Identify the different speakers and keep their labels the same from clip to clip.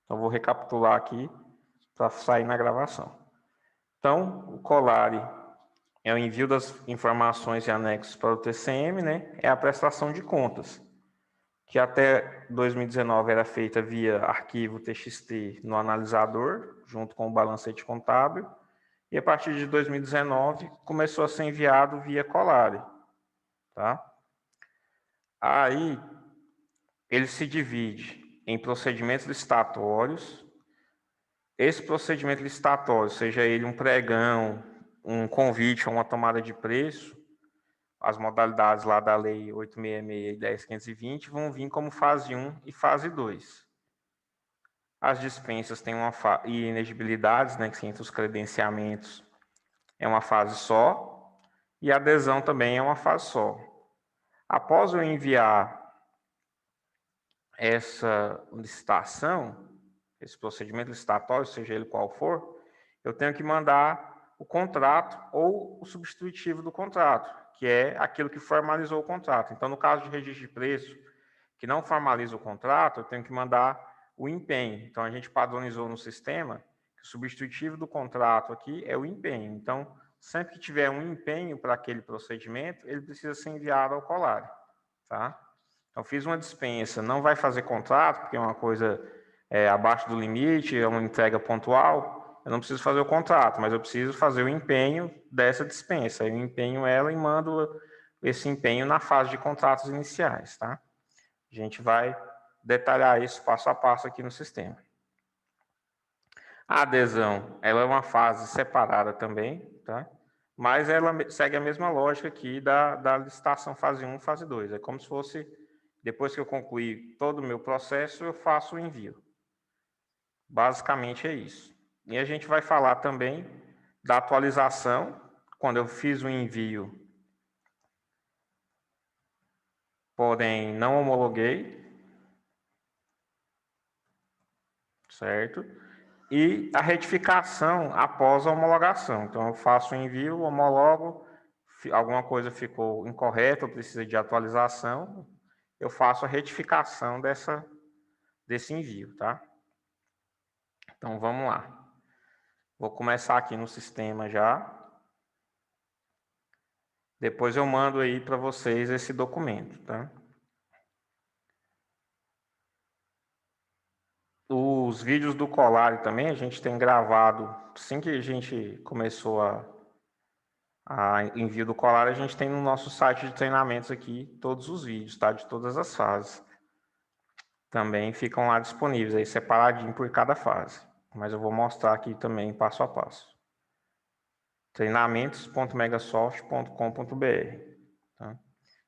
Speaker 1: Então, vou recapitular aqui para sair na gravação. Então, o COLARE é o envio das informações e anexos para o TCM, né? É a prestação de contas, que até 2019 era feita via arquivo TXT no analisador, junto com o balancete contábil, e a partir de 2019 começou a ser enviado via COLARE, tá? Aí, ele se divide em procedimentos licitatórios. Esse procedimento licitatório, seja ele um pregão, um convite ou uma tomada de preço, as modalidades lá da Lei 866 e 10.520 vão vir como fase 1 e fase 2. As dispensas têm e inegibilidades, né, que entre os credenciamentos é uma fase só, e a adesão também é uma fase só. Após eu enviar essa licitação, esse procedimento licitatório, seja ele qual for, eu tenho que mandar o contrato ou o substitutivo do contrato, que é aquilo que formalizou o contrato. Então, no caso de registro de preço, que não formaliza o contrato, eu tenho que mandar o empenho. Então, a gente padronizou no sistema que o substitutivo do contrato aqui é o empenho. Então, sempre que tiver um empenho para aquele procedimento, ele precisa ser enviado ao COLARE, tá? Então, fiz uma dispensa, não vai fazer contrato, porque é uma coisa abaixo do limite, é uma entrega pontual, eu não preciso fazer o contrato, mas eu preciso fazer o empenho dessa dispensa. Eu empenho ela e mando esse empenho na fase de contratos iniciais, tá? A gente vai detalhar isso passo a passo aqui no sistema. A adesão, ela é uma fase separada também, tá? Mas ela segue a mesma lógica aqui da licitação fase 1 e fase 2. É como se fosse, depois que eu concluir todo o meu processo, eu faço o envio. Basicamente é isso. E a gente vai falar também da atualização, quando eu fiz o envio, porém não homologuei, certo? E a retificação após a homologação. Então, eu faço o envio, homologo, alguma coisa ficou incorreta ou precisa de atualização, eu faço a retificação desse envio, tá? Então, vamos lá. Vou começar aqui no sistema já. Depois eu mando aí para vocês esse documento, tá? Os vídeos do COLARE também a gente tem gravado, assim que a gente começou a envio do COLARE, a gente tem no nosso site de treinamentos aqui todos os vídeos, tá? De todas as fases. Também ficam lá disponíveis, aí separadinho por cada fase. Mas eu vou mostrar aqui também passo a passo. treinamentos.megasoft.com.br, tá?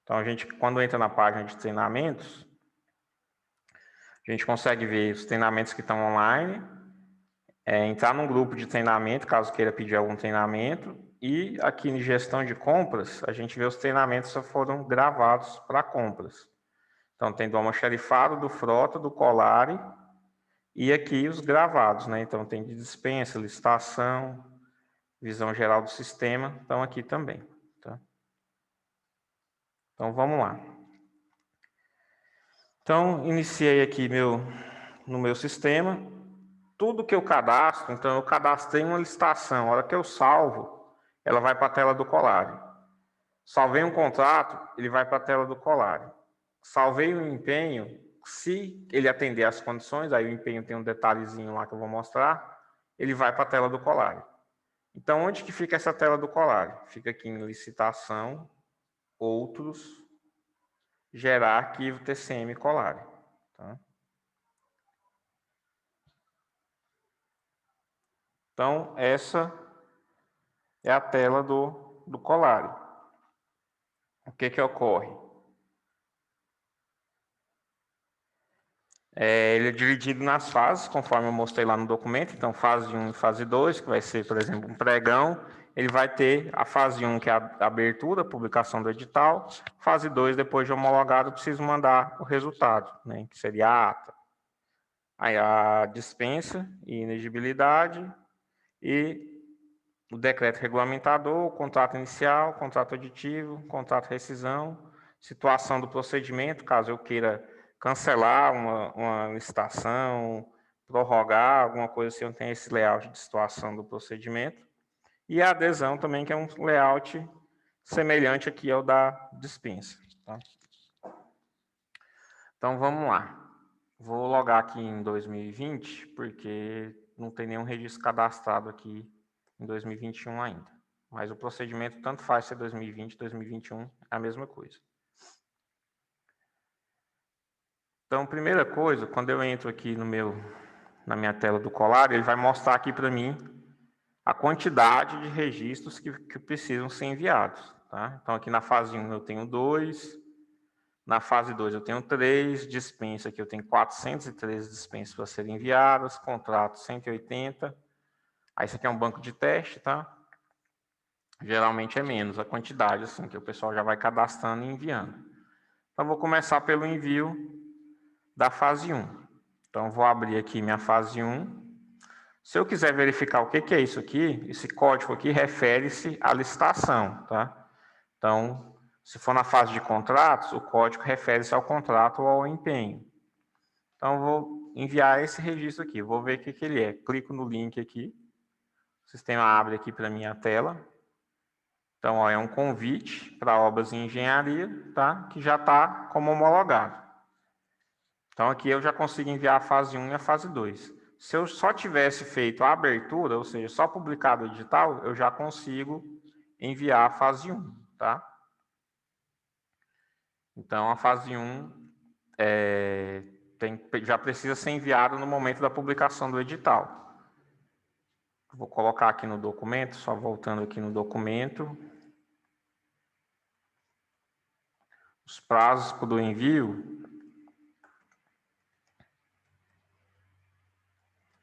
Speaker 1: Então, a gente, quando entra na página de treinamentos, a gente consegue ver os treinamentos que estão online, entrar num grupo de treinamento, caso queira pedir algum treinamento, e aqui em gestão de compras, a gente vê os treinamentos que foram gravados para compras. Então, tem do almoxarifado, do frota, do COLARE, e aqui os gravados, né? Então, tem de dispensa, licitação, visão geral do sistema, estão aqui também, tá? Então, vamos lá. Então, iniciei aqui no meu sistema. Tudo que eu cadastro, então eu cadastrei uma licitação. A hora que eu salvo, ela vai para a tela do COLARE. Salvei um contrato, ele vai para a tela do COLARE. Salvei um empenho, se ele atender às condições, aí o empenho tem um detalhezinho lá que eu vou mostrar, ele vai para a tela do COLARE. Então, onde que fica essa tela do COLARE? Fica aqui em licitação, outros, gerar arquivo TCM COLARE. Tá? Então, essa é a tela do COLARE. O que ocorre? Ele é dividido nas fases, conforme eu mostrei lá no documento. Então, fase 1 e fase 2, que vai ser, por exemplo, um pregão, ele vai ter a fase 1, que é a abertura, a publicação do edital. Fase 2, depois de homologado, eu preciso mandar o resultado, né, que seria a ata. Aí a dispensa e inegibilidade e o decreto regulamentador, o contrato inicial, contrato aditivo, contrato de rescisão, situação do procedimento, caso eu queira cancelar uma licitação, prorrogar, alguma coisa assim, eu tenho esse layout de situação do procedimento. E a adesão também, que é um layout semelhante aqui ao da dispensa. Tá? Então, vamos lá. Vou logar aqui em 2020, porque não tem nenhum registro cadastrado aqui em 2021 ainda. Mas o procedimento tanto faz ser 2020, 2021, é a mesma coisa. Então, primeira coisa, quando eu entro aqui na minha tela do Colari, ele vai mostrar aqui para mim a quantidade de registros que precisam ser enviados. Tá? Então, aqui na fase 1 eu tenho 2, na fase 2 eu tenho 3, dispensa aqui eu tenho 413 dispensas para serem enviadas, contrato 180. Aí isso aqui é um banco de teste, tá? Geralmente é menos a quantidade, assim, que o pessoal já vai cadastrando e enviando. Então, vou começar pelo envio da fase 1. Então, vou abrir aqui minha fase 1. Se eu quiser verificar o que é isso aqui, esse código aqui refere-se à licitação, tá? Então, se for na fase de contratos, o código refere-se ao contrato ou ao empenho. Então, eu vou enviar esse registro aqui, vou ver o que ele é. Clico no link aqui, o sistema abre aqui para mim a tela. Então, ó, é um convite para obras em engenharia, tá? Que já está como homologado. Então, aqui eu já consigo enviar a fase 1 e a fase 2. Se eu só tivesse feito a abertura, ou seja, só publicado o edital, eu já consigo enviar a fase 1, tá? Então, a fase 1 já precisa ser enviada no momento da publicação do edital. Vou colocar aqui no documento, só voltando aqui no documento. Os prazos do envio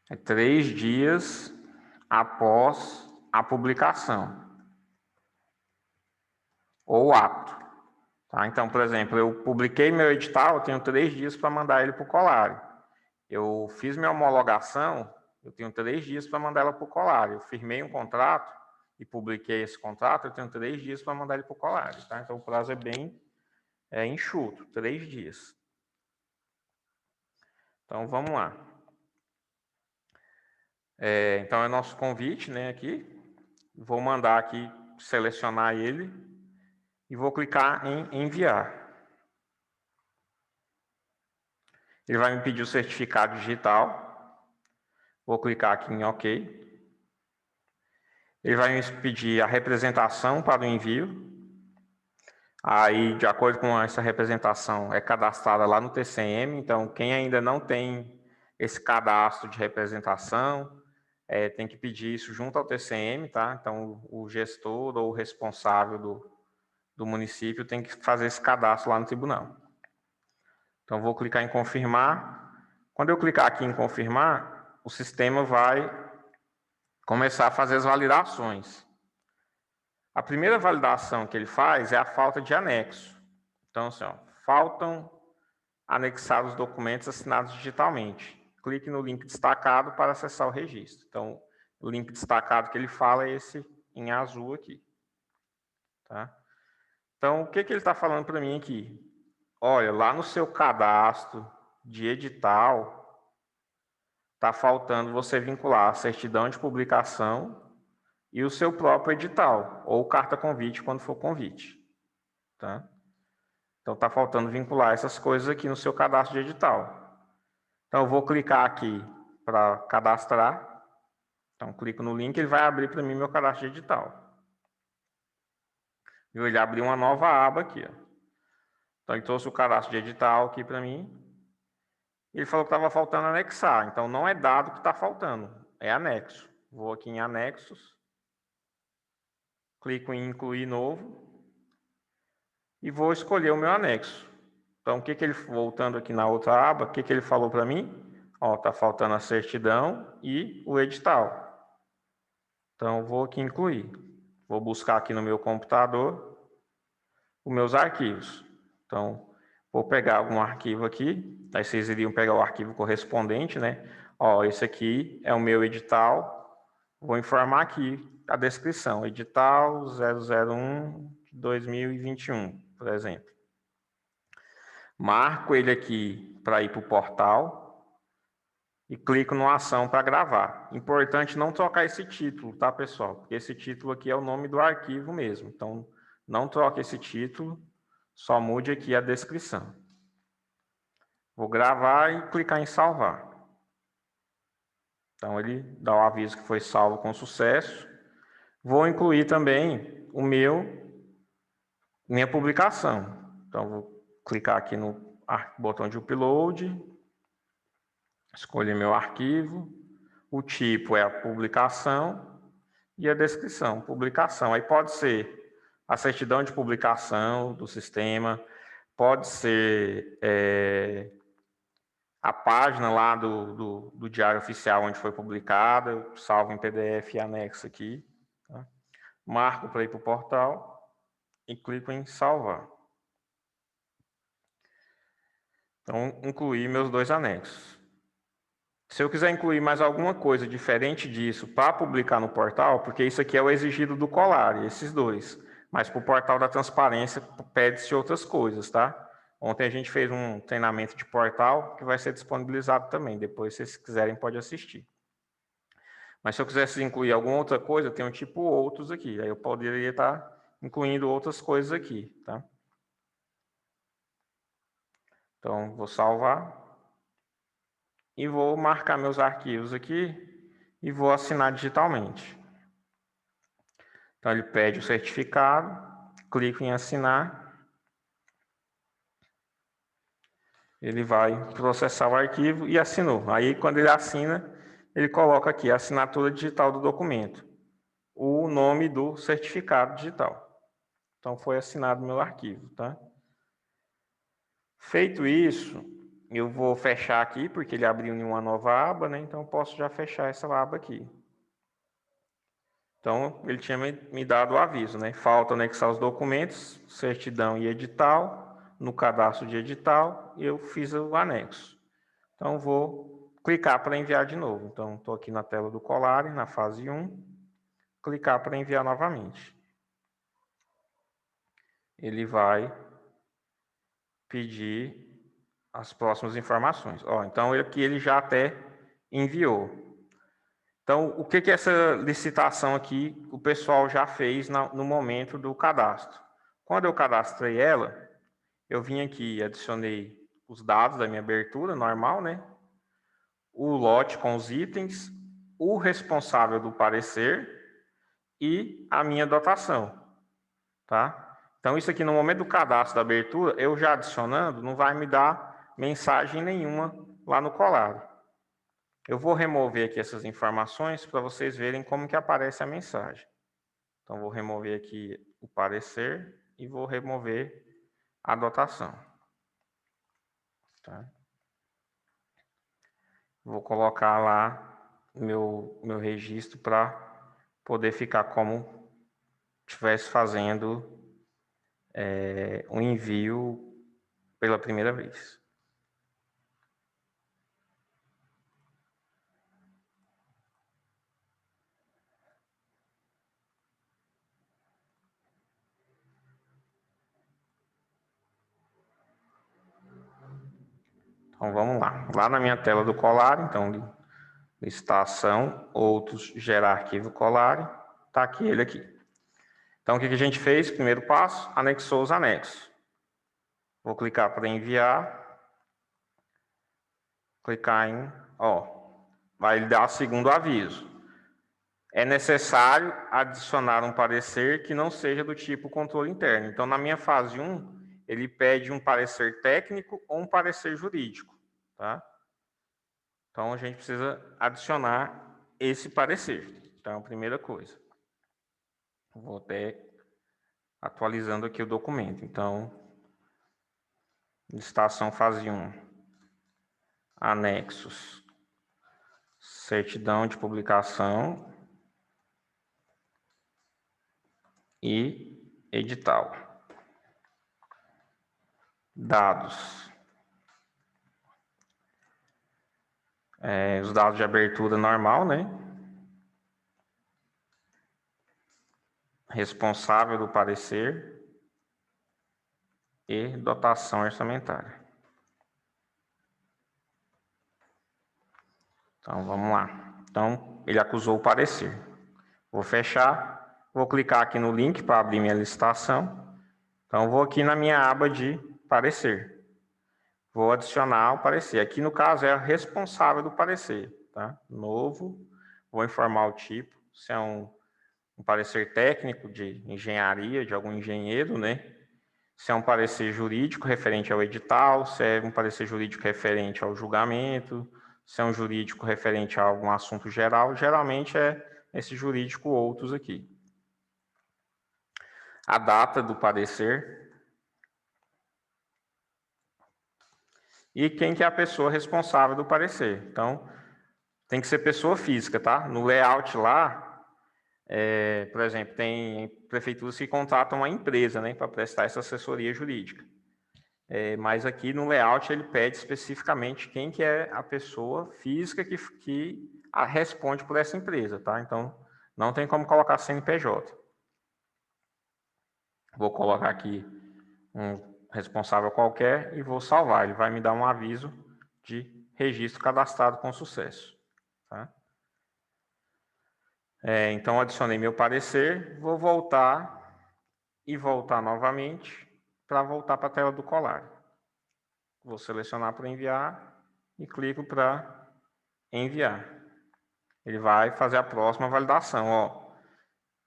Speaker 1: é 3 dias após a publicação ou ato. Tá? Então, por exemplo, eu publiquei meu edital, eu tenho 3 dias para mandar ele para o Colari. Eu fiz minha homologação, eu tenho 3 dias para mandar ela para o Colari. Eu firmei um contrato e publiquei esse contrato, eu tenho 3 dias para mandar ele para o Colari. Tá? Então, o prazo é bem enxuto, 3 dias. Então, vamos lá. Então, é nosso convite, né, aqui. Vou mandar aqui, selecionar ele e vou clicar em enviar. Ele vai me pedir o certificado digital. Vou clicar aqui em OK. Ele vai me pedir a representação para o envio. Aí, de acordo com essa representação, é cadastrada lá no TCM. Então, quem ainda não tem esse cadastro de representação, tem que pedir isso junto ao TCM, tá? Então, o gestor ou o responsável do município tem que fazer esse cadastro lá no tribunal. Então, vou clicar em confirmar. Quando eu clicar aqui em confirmar, o sistema vai começar a fazer as validações. A primeira validação que ele faz é a falta de anexo. Então, assim, ó, faltam anexar os documentos assinados digitalmente. Clique no link destacado para acessar o registro. Então, o link destacado que ele fala é esse em azul aqui. Tá? Então, o que ele está falando para mim aqui? Olha, lá no seu cadastro de edital, está faltando você vincular a certidão de publicação e o seu próprio edital, ou carta convite, quando for convite. Tá? Então, está faltando vincular essas coisas aqui no seu cadastro de edital. Então, eu vou clicar aqui para cadastrar. Então, clico no link, ele vai abrir para mim meu cadastro de edital. E ele abriu uma nova aba aqui. Ó. Então, ele trouxe o cadastro de edital aqui para mim. Ele falou que estava faltando anexar. Então, não é dado que está faltando, é anexo. Vou aqui em anexos. Clico em incluir novo. E vou escolher o meu anexo. Então, voltando aqui na outra aba, o que ele falou para mim? Está faltando a certidão e o edital. Então, vou aqui incluir. Vou buscar aqui no meu computador os meus arquivos. Então, vou pegar algum arquivo aqui. Aí vocês iriam pegar o arquivo correspondente, né? Esse aqui é o meu edital. Vou informar aqui a descrição. Edital 001/2021, por exemplo. Marco ele aqui para ir para o portal. e clico no ação para gravar. Importante não trocar esse título, tá, pessoal? Porque esse título aqui é o nome do arquivo mesmo. Então, não troque esse título, só mude aqui a descrição. Vou gravar e clicar em salvar. Então, ele dá o aviso que foi salvo com sucesso. Vou incluir também minha publicação. Então, vou clicar aqui no botão de upload, escolher meu arquivo, o tipo é a publicação e a descrição, publicação. Aí pode ser a certidão de publicação do sistema, pode ser a página lá do Diário Oficial onde foi publicada, eu salvo em PDF e anexo aqui. Tá? Marco para ir para o portal e clico em salvar. Então, incluí meus 2 anexos. Se eu quiser incluir mais alguma coisa diferente disso para publicar no portal, porque isso aqui é o exigido do Colari, esses 2. Mas para o portal da transparência pede-se outras coisas, tá? Ontem a gente fez um treinamento de portal que vai ser disponibilizado também. Depois, se vocês quiserem, pode assistir. Mas se eu quisesse incluir alguma outra coisa, tem um tipo outros aqui. Aí eu poderia estar incluindo outras coisas aqui, tá? Então, vou salvar. E vou marcar meus arquivos aqui e vou assinar digitalmente. Então, ele pede o certificado, clico em assinar, ele vai processar o arquivo e assinou. Aí, quando ele assina, ele coloca aqui a assinatura digital do documento, o nome do certificado digital. Então, foi assinado meu arquivo, tá? Feito isso, eu vou fechar aqui, porque ele abriu em uma nova aba, né? Então, eu posso já fechar essa aba aqui. Então, ele tinha me dado o aviso, né? Falta anexar os documentos, certidão e edital. No cadastro de edital, eu fiz o anexo. Então, vou clicar para enviar de novo. Então, estou aqui na tela do Colari, na fase 1. Clicar para enviar novamente. Ele vai pedir as próximas informações. Ó, então, aqui ele já até enviou. Então, o que essa licitação aqui o pessoal já fez no momento do cadastro? Quando eu cadastrei ela, eu vim aqui e adicionei os dados da minha abertura normal, né? O lote com os itens, o responsável do parecer e a minha dotação, tá? Então, isso aqui no momento do cadastro da abertura, eu já adicionando, não vai me dar mensagem nenhuma lá no Colari. Eu vou remover aqui essas informações para vocês verem como que aparece a mensagem. Então, vou remover aqui o parecer e vou remover a dotação. Tá? Vou colocar lá meu registro para poder ficar como estivesse fazendo um envio pela primeira vez. Então, vamos lá. Lá na minha tela do Colari, então, licitação, outros, gerar arquivo Colari, está aqui ele aqui. Então, o que a gente fez? Primeiro passo, anexou os anexos. Vou clicar para enviar. Clicar em, vai dar o segundo aviso. É necessário adicionar um parecer que não seja do tipo controle interno. Então, na minha fase 1, ele pede um parecer técnico ou um parecer jurídico. Tá? Então, a gente precisa adicionar esse parecer. Então, a primeira coisa. Vou até atualizando aqui o documento. Então, licitação fase 1. Anexos. Certidão de publicação e edital. Dados. Os dados de abertura normal, né? Responsável do parecer e dotação orçamentária. Então, vamos lá. Então, ele acusou o parecer. Vou fechar, vou clicar aqui no link para abrir minha licitação. Então, vou aqui na minha aba de parecer. Vou adicionar o parecer. Aqui, no caso, é a responsável do parecer. Tá? Novo, vou informar o tipo, se é um parecer técnico de engenharia, de algum engenheiro, né? Se é um parecer jurídico referente ao edital, se é um parecer jurídico referente ao julgamento, se é um jurídico referente a algum assunto geral, geralmente é esse jurídico outros aqui. A data do parecer e quem que é a pessoa responsável do parecer. Então, tem que ser pessoa física, tá? No layout lá, por exemplo, tem prefeituras que contratam uma empresa, né, para prestar essa assessoria jurídica. Mas aqui no layout ele pede especificamente quem que é a pessoa física que responde por essa empresa, tá? Então, não tem como colocar CNPJ. Vou colocar aqui um responsável qualquer e vou salvar. Ele vai me dar um aviso de registro cadastrado com sucesso, tá? Então, adicionei meu parecer, vou voltar e voltar novamente para voltar para a tela do colar. Vou selecionar para enviar e clico para enviar. Ele vai fazer a próxima validação. Ó,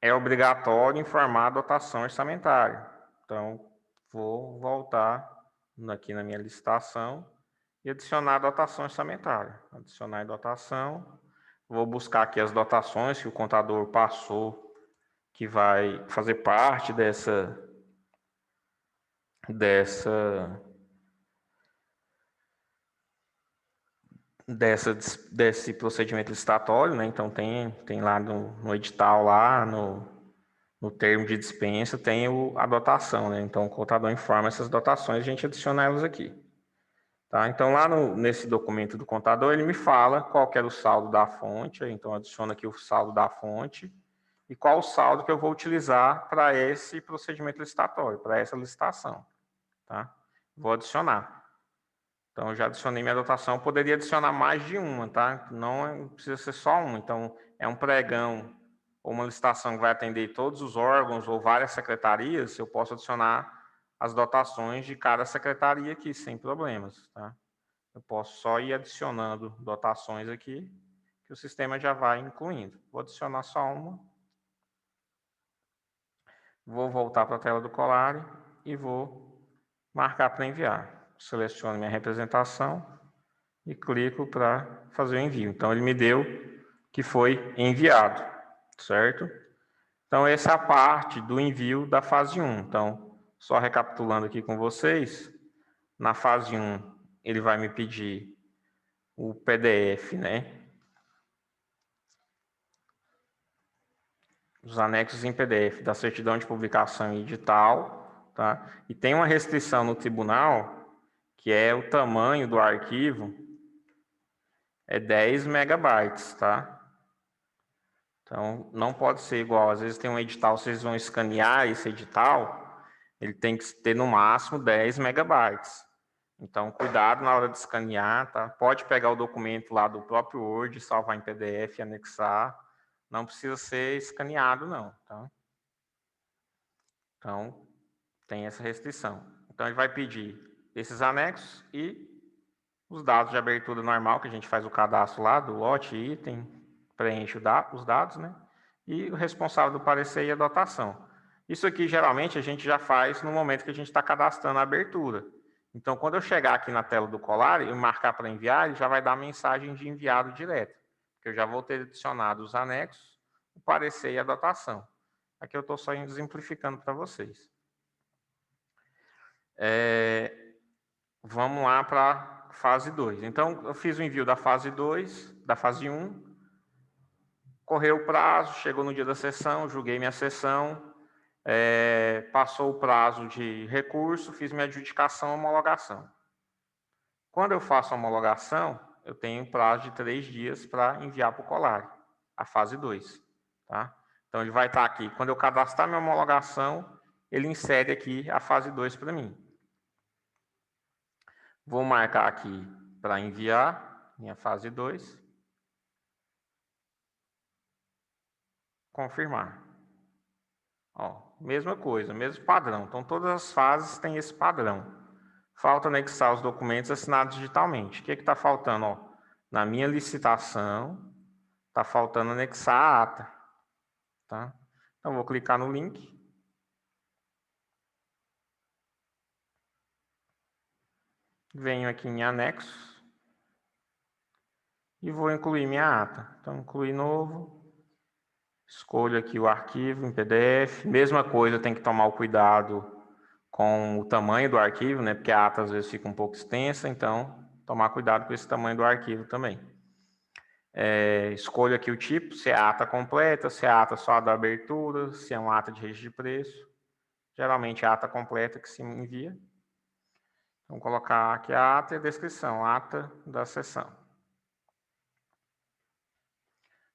Speaker 1: é obrigatório informar a dotação orçamentária. Então, vou voltar aqui na minha licitação e adicionar a dotação orçamentária. Adicionar a dotação. Vou buscar aqui as dotações que o contador passou, que vai fazer parte desse procedimento licitatório, né? Então tem lá no edital, lá no termo de dispensa, tem a dotação, né? Então o contador informa essas dotações, a gente adiciona elas aqui. Tá? Então lá nesse documento do contador, ele me fala qual que era o saldo da fonte, então adiciona aqui o saldo da fonte, e qual o saldo que eu vou utilizar para esse procedimento licitatório, para essa licitação. Tá? Vou adicionar. Então, eu já adicionei minha dotação, eu poderia adicionar mais de uma, tá? Não precisa ser só uma. Então, é um pregão ou uma licitação que vai atender todos os órgãos ou várias secretarias, eu posso adicionar as dotações de cada secretaria aqui, sem problemas, tá? Eu posso só ir adicionando dotações aqui, que o sistema já vai incluindo. Vou adicionar só uma. Vou voltar para a tela do Colare e vou marcar para enviar. Seleciono minha representação e clico para fazer o envio. Então, ele me deu que foi enviado, certo? Então, essa é a parte do envio da fase 1. Então, só recapitulando aqui com vocês, na fase 1, ele vai me pedir o PDF, né? Os anexos em PDF da certidão de publicação e edital, tá? E tem uma restrição no tribunal, que é o tamanho do arquivo, é 10 megabytes, tá? Então, não pode ser igual. Às vezes tem um edital, vocês vão escanear esse edital, ele tem que ter no máximo 10 megabytes. Então, cuidado na hora de escanear, tá? Pode pegar o documento lá do próprio Word, salvar em PDF e anexar. Não precisa ser escaneado, não, tá? Então, tem essa restrição. Então, ele vai pedir esses anexos e os dados de abertura normal, que a gente faz o cadastro lá do lote, item, preenche os dados, né? E o responsável do parecer e a dotação. Isso aqui, geralmente, a gente já faz no momento que a gente está cadastrando a abertura. Então, quando eu chegar aqui na tela do colar e marcar para enviar, ele já vai dar a mensagem de enviado direto. Porque eu já vou ter adicionado os anexos, o parecer e a dotação. Aqui eu estou só exemplificando para vocês. Vamos lá para a fase 2. Então, eu fiz o envio da fase 2, da fase 1, correu o prazo, chegou no dia da sessão, julguei minha sessão, passou o prazo de recurso, fiz minha adjudicação e homologação. Quando eu faço a homologação, eu tenho um prazo de 3 dias para enviar para o colar, a fase 2. Tá? Então, ele vai estar aqui. Quando eu cadastrar minha homologação, ele insere aqui a fase 2 para mim. Vou marcar aqui para enviar, minha fase 2. confirmar. Ó, mesma coisa, mesmo padrão. Então, todas as fases têm esse padrão. Falta anexar os documentos assinados digitalmente. O que está faltando? Ó, na minha licitação, está faltando anexar a ata. Tá? Então, vou clicar no link. Venho aqui em anexos. E vou incluir minha ata. Então, incluir novo. Escolho aqui o arquivo em PDF. Mesma coisa, tem que tomar o cuidado com o tamanho do arquivo, né? Porque a ata às vezes fica um pouco extensa, então tomar cuidado com esse tamanho do arquivo também. Escolho aqui o tipo, se é ata completa, se é ata só da abertura, se é uma ata de registro de preço. Geralmente é a ata completa que se envia. Então, vou colocar aqui a ata e a descrição, ata da sessão.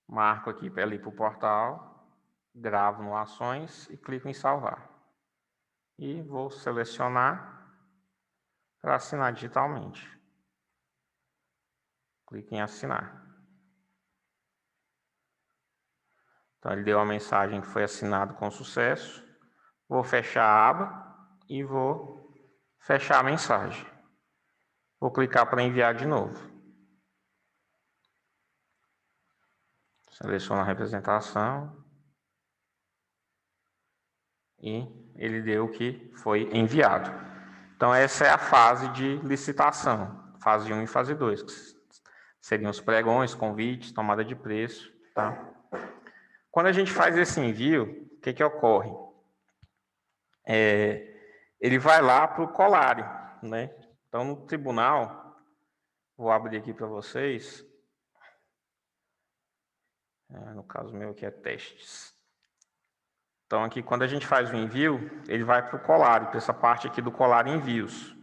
Speaker 1: Marco aqui para ir para o portal, gravo no Ações e clico em salvar. E vou selecionar para assinar digitalmente. Clique em assinar. Então, ele deu a mensagem que foi assinado com sucesso. Vou fechar a aba e vou fechar a mensagem. Vou clicar para enviar de novo. Seleciono a representação. E ele deu que foi enviado. Então, essa é a fase de licitação. Fase 1 e fase 2. Que seriam os pregões, convites, tomada de preço. Tá? Quando a gente faz esse envio, o que ocorre? Ele vai lá para o Colari, né? Então, no tribunal, vou abrir aqui para vocês. No caso meu aqui é testes. Então, aqui, quando a gente faz o envio, ele vai para o Colari, para essa parte aqui do Colari Envios.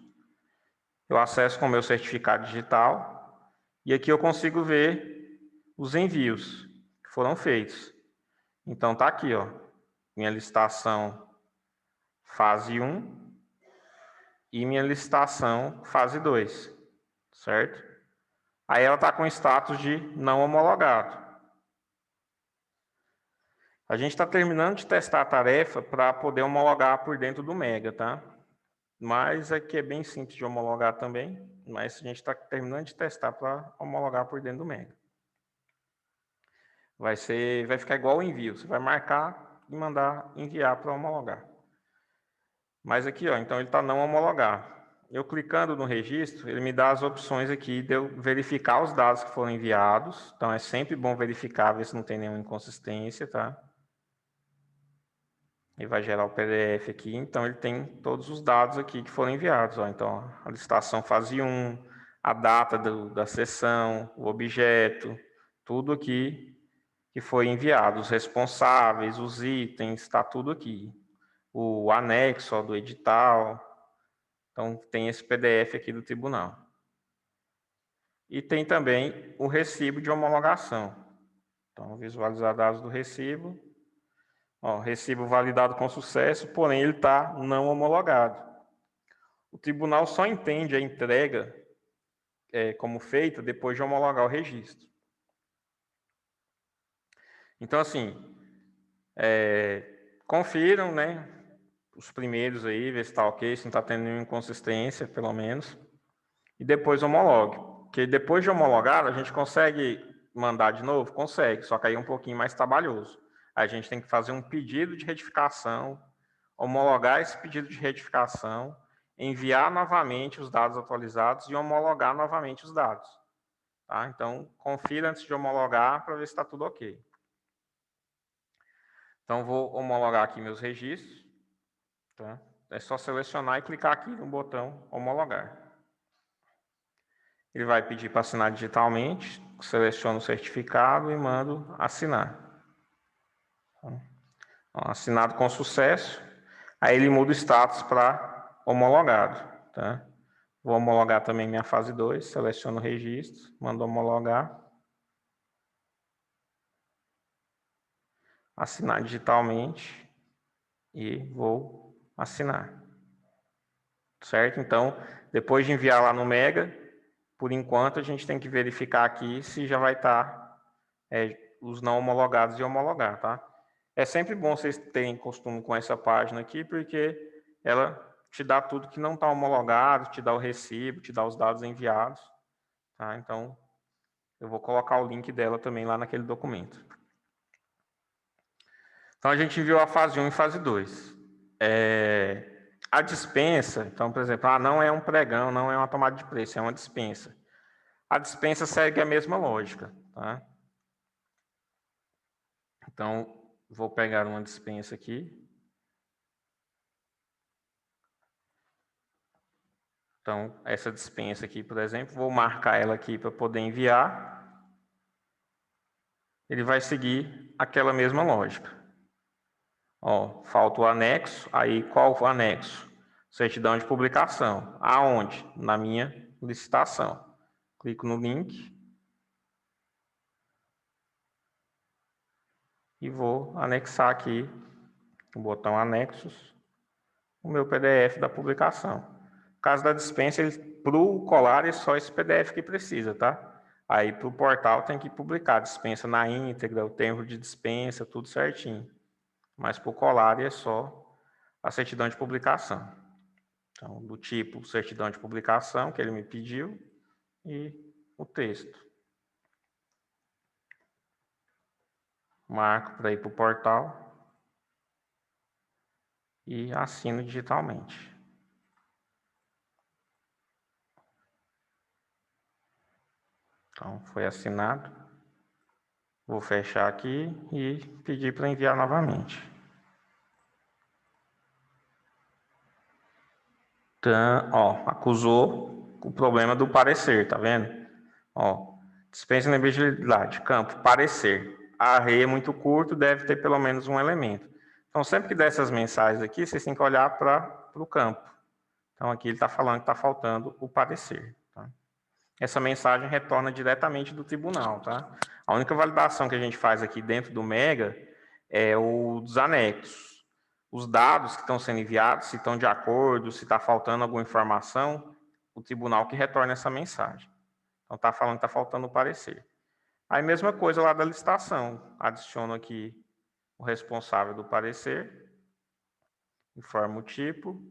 Speaker 1: Eu acesso com o meu certificado digital e aqui eu consigo ver os envios que foram feitos. Então, está aqui, ó, minha licitação fase 1 e minha licitação fase 2, certo? Aí ela está com status de não homologado. A gente está terminando de testar a tarefa para poder homologar por dentro do Mega, tá? Mas aqui é bem simples de homologar também, mas a gente está terminando de testar para homologar por dentro do Mega. Vai ficar igual o envio, você vai marcar e mandar enviar para homologar. Mas aqui, ó, então ele está não homologar. Eu clicando no registro, ele me dá as opções aqui de eu verificar os dados que foram enviados. Então é sempre bom verificar, ver se não tem nenhuma inconsistência, tá? Ele vai gerar o PDF aqui, então ele tem todos os dados aqui que foram enviados. Ó. Então, a licitação fase 1, a data da sessão, o objeto, tudo aqui que foi enviado, os responsáveis, os itens, está tudo aqui. O anexo ó, do edital, então tem esse PDF aqui do tribunal. E tem também o recibo de homologação. Então, visualizar dados do recibo. Ó, recibo validado com sucesso, porém ele está não homologado. O tribunal só entende a entrega como feita depois de homologar o registro. Então, assim, confiram, né, os primeiros aí, ver se está ok, se não está tendo nenhuma inconsistência, pelo menos, e depois homologue. Porque depois de homologar, a gente consegue mandar de novo? Consegue, só que aí é um pouquinho mais trabalhoso. A gente tem que fazer um pedido de retificação, homologar esse pedido de retificação, enviar novamente os dados atualizados e homologar novamente os dados. Tá? Então, confira antes de homologar para ver se está tudo ok. Então, vou homologar aqui meus registros. Tá? É só selecionar e clicar aqui no botão homologar. Ele vai pedir para assinar digitalmente, seleciono o certificado e mando assinar. Então, assinado com sucesso. Aí ele muda o status para homologado. Tá? Vou homologar também minha fase 2, seleciono o registro, mando homologar. Assinar digitalmente e vou assinar. Certo? Então, depois de enviar lá no Mega, por enquanto a gente tem que verificar aqui se já vai estar os não homologados e homologar, tá? É sempre bom vocês terem costume com essa página aqui, porque ela te dá tudo que não está homologado, te dá o recibo, te dá os dados enviados. Tá? Então, eu vou colocar o link dela também lá naquele documento. Então, a gente viu a fase 1 e fase 2. A dispensa, então, por exemplo, não é um pregão, não é uma tomada de preço, é uma dispensa. A dispensa segue a mesma lógica. Tá? Então, vou pegar uma dispensa aqui. Então, essa dispensa aqui, por exemplo, vou marcar ela aqui para poder enviar. Ele vai seguir aquela mesma lógica. Ó, falta o anexo, aí qual o anexo? Certidão de publicação. Aonde? Na minha licitação. Clico no link e vou anexar aqui o botão anexos, o meu PDF da publicação. No caso da dispensa, para o colar é só esse PDF que precisa, tá? Aí para o portal tem que publicar a dispensa na íntegra, o tempo de dispensa, tudo certinho. Mas para o colar é só a certidão de publicação. Então, do tipo certidão de publicação que ele me pediu e o texto. Marco para ir para o portal e assino digitalmente. Então, foi assinado. Vou fechar aqui e pedir para enviar novamente. Então, ó, acusou o problema do parecer, tá vendo? Ó, dispensa de elegibilidade, campo, parecer. Array é muito curto, deve ter pelo menos um elemento. Então, sempre que der essas mensagens aqui, vocês têm que olhar para o campo. Então, aqui ele está falando que está faltando o parecer. Tá? Essa mensagem retorna diretamente do tribunal. Tá? A única validação que a gente faz aqui dentro do Mega é o dos anexos. Os dados que estão sendo enviados, se estão de acordo, se está faltando alguma informação, o tribunal que retorna essa mensagem. Então, está falando que está faltando o parecer. Aí, mesma coisa lá da licitação. Adiciono aqui o responsável do parecer, informo o tipo,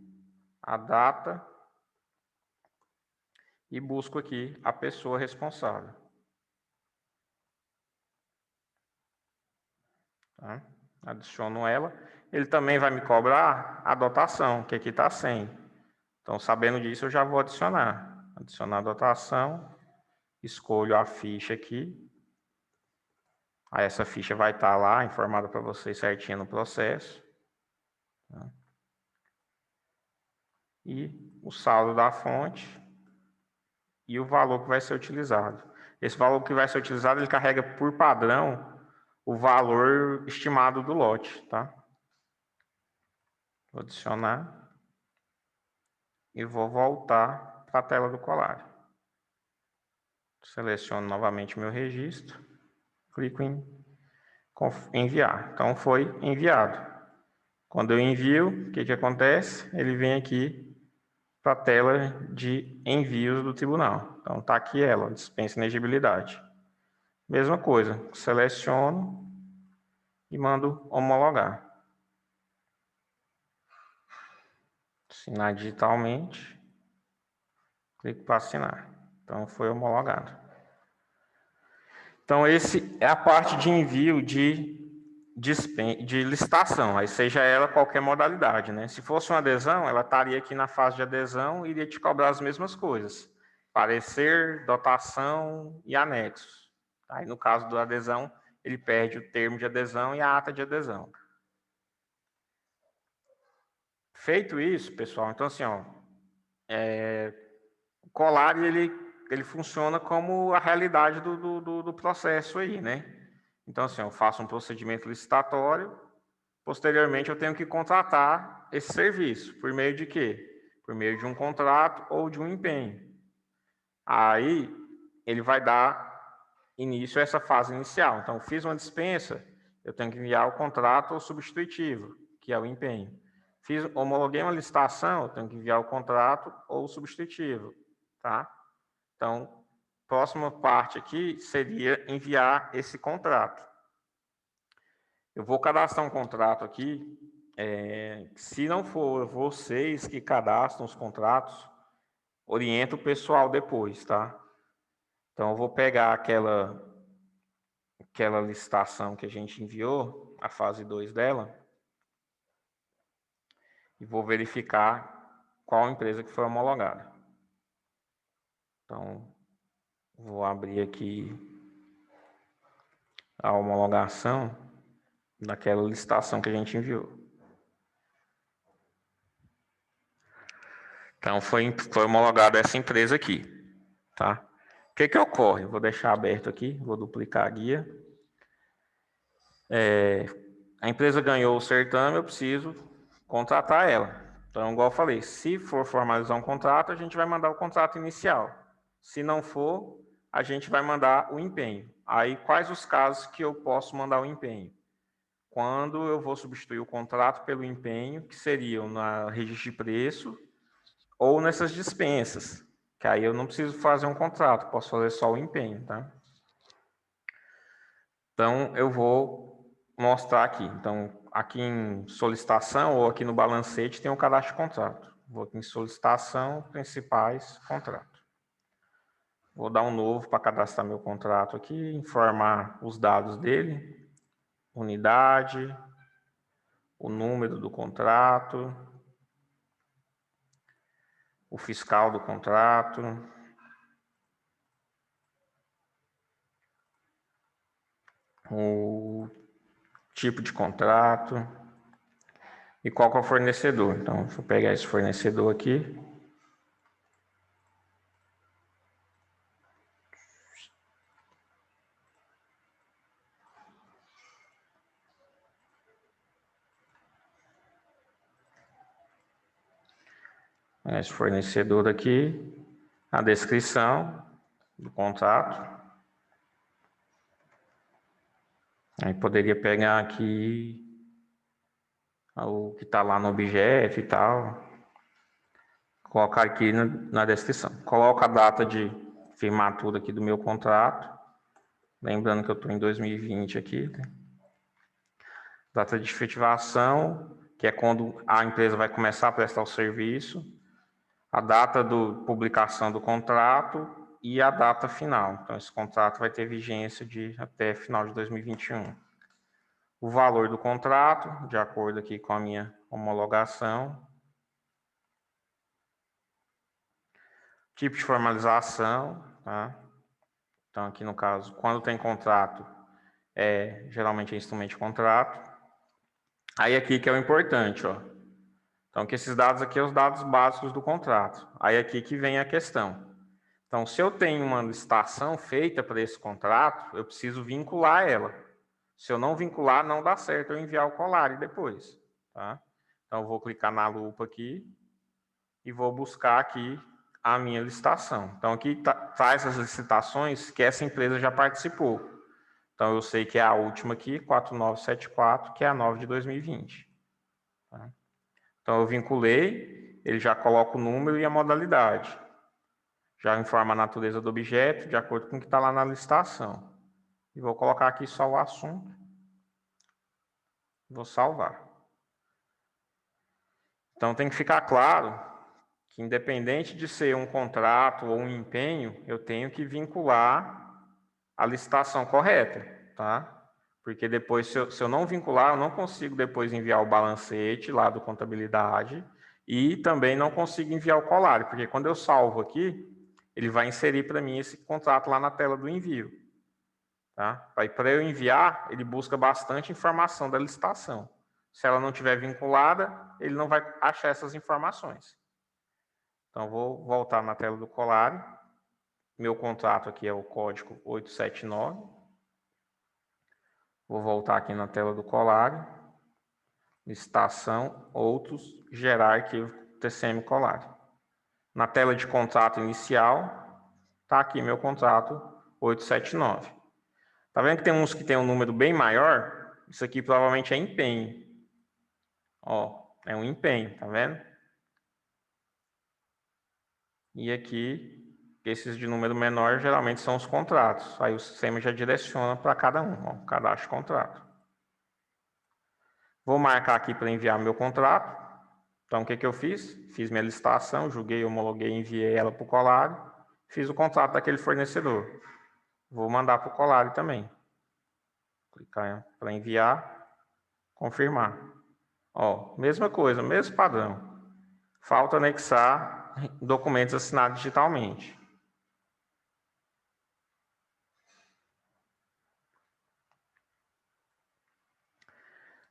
Speaker 1: a data, e busco aqui a pessoa responsável. Tá? Adiciono ela. Ele também vai me cobrar a dotação, que aqui está 100. Então, sabendo disso, eu já vou adicionar. Adicionar a dotação. Escolho a ficha aqui. Aí essa ficha vai estar lá, informada para vocês certinho no processo. Tá? E o saldo da fonte. E o valor que vai ser utilizado. Esse valor que vai ser utilizado, ele carrega por padrão o valor estimado do lote, tá? Vou adicionar e vou voltar para a tela do colar. Seleciono novamente meu registro, clico em enviar. Então foi enviado. Quando eu envio, o que acontece? Ele vem aqui para a tela de envios do tribunal. Então está aqui ela, dispensa inegibilidade. Mesma coisa, seleciono e mando homologar. Assinar digitalmente. Clico para assinar. Então, foi homologado. Então, esse é a parte de envio de licitação, aí seja ela qualquer modalidade, né? Se fosse uma adesão, ela estaria aqui na fase de adesão e iria te cobrar as mesmas coisas. Parecer, dotação e anexos. Aí, no caso da adesão, ele perde o termo de adesão e a ata de adesão. Feito isso, pessoal, então assim, ó, o colar ele funciona como a realidade do processo aí, né? Então, assim, eu faço um procedimento licitatório, posteriormente eu tenho que contratar esse serviço. Por meio de quê? Por meio de um contrato ou de um empenho. Aí, ele vai dar início a essa fase inicial. Então, fiz uma dispensa, eu tenho que enviar o contrato ou substitutivo, que é o empenho. Homologuei uma licitação, eu tenho que enviar o contrato ou o substitutivo, tá? Então, próxima parte aqui seria enviar esse contrato. Eu vou cadastrar um contrato aqui. Se não for vocês que cadastram os contratos, orienta o pessoal depois, tá? Então, eu vou pegar aquela licitação que a gente enviou, a fase 2 dela, e vou verificar qual empresa que foi homologada. Então, vou abrir aqui a homologação daquela licitação que a gente enviou. Então, foi homologada essa empresa aqui, tá? O que ocorre? Eu vou deixar aberto aqui, vou duplicar a guia. A empresa ganhou o certame, eu preciso contratar ela. Então, igual eu falei, se for formalizar um contrato, a gente vai mandar o contrato inicial. Se não for, a gente vai mandar o empenho. Aí, quais os casos que eu posso mandar o empenho? Quando eu vou substituir o contrato pelo empenho, que seriam na registro de preço ou nessas dispensas, que aí eu não preciso fazer um contrato, posso fazer só o empenho, tá? Então, eu vou mostrar aqui. Então, aqui em solicitação ou aqui no balancete tem um cadastro de contrato. Vou aqui em solicitação, principais, contrato. Vou dar um novo para cadastrar meu contrato aqui, informar os dados dele, unidade, o número do contrato, o fiscal do contrato, o tipo de contrato e qual que é o fornecedor. Então, deixa eu pegar esse fornecedor aqui. Esse fornecedor aqui, a descrição do contrato. Aí poderia pegar aqui o que está lá no objeto e tal, colocar aqui na descrição. Coloca a data de firmar tudo aqui do meu contrato, lembrando que eu estou em 2020 aqui, né? Data de efetivação, que é quando a empresa vai começar a prestar o serviço, a data de publicação do contrato e a data final. Então, esse contrato vai ter vigência até final de 2021. O valor do contrato, de acordo aqui com a minha homologação. Tipo de formalização, tá? Então, aqui no caso, quando tem contrato, geralmente é instrumento de contrato. Aí aqui que é o importante, ó. Então, que esses dados aqui são os dados básicos do contrato. Aí aqui que vem a questão. Então, se eu tenho uma licitação feita para esse contrato, eu preciso vincular ela. Se eu não vincular, não dá certo eu enviar o colar depois, tá? Então, eu vou clicar na lupa aqui e vou buscar aqui a minha licitação. Então, aqui traz as licitações que essa empresa já participou. Então, eu sei que é a última aqui, 4974, que é a 9 de 2020. Tá? Então, eu vinculei, ele já coloca o número e a modalidade. Já informa a natureza do objeto, de acordo com o que está lá na licitação. E vou colocar aqui só o assunto. Vou salvar. Então, tem que ficar claro que, independente de ser um contrato ou um empenho, eu tenho que vincular a licitação correta, tá? Porque depois, se eu não vincular, eu não consigo depois enviar o balancete lá do contabilidade e também não consigo enviar o colar, porque quando eu salvo aqui, ele vai inserir para mim esse contrato lá na tela do envio. Tá? Aí, para eu enviar, ele busca bastante informação da licitação. Se ela não estiver vinculada, ele não vai achar essas informações. Então, vou voltar na tela do colar. Meu contrato aqui é o código 879. Vou voltar aqui na tela do colar. Licitação, outros, gerar arquivo TCM colar. Na tela de contrato inicial, está aqui meu contrato 879. Tá vendo que tem uns que tem um número bem maior? Isso aqui provavelmente é empenho. Ó, é um empenho, tá vendo? E aqui, esses de número menor geralmente são os contratos. Aí o sistema já direciona para cada um, ó, cadastro de contrato. Vou marcar aqui para enviar meu contrato. Então, o que eu fiz? Fiz minha licitação, julguei, homologuei, enviei ela para o Colari. Fiz o contrato daquele fornecedor. Vou mandar para o Colari também. Clicar para enviar, confirmar. Ó, mesma coisa, mesmo padrão. Falta anexar documentos assinados digitalmente.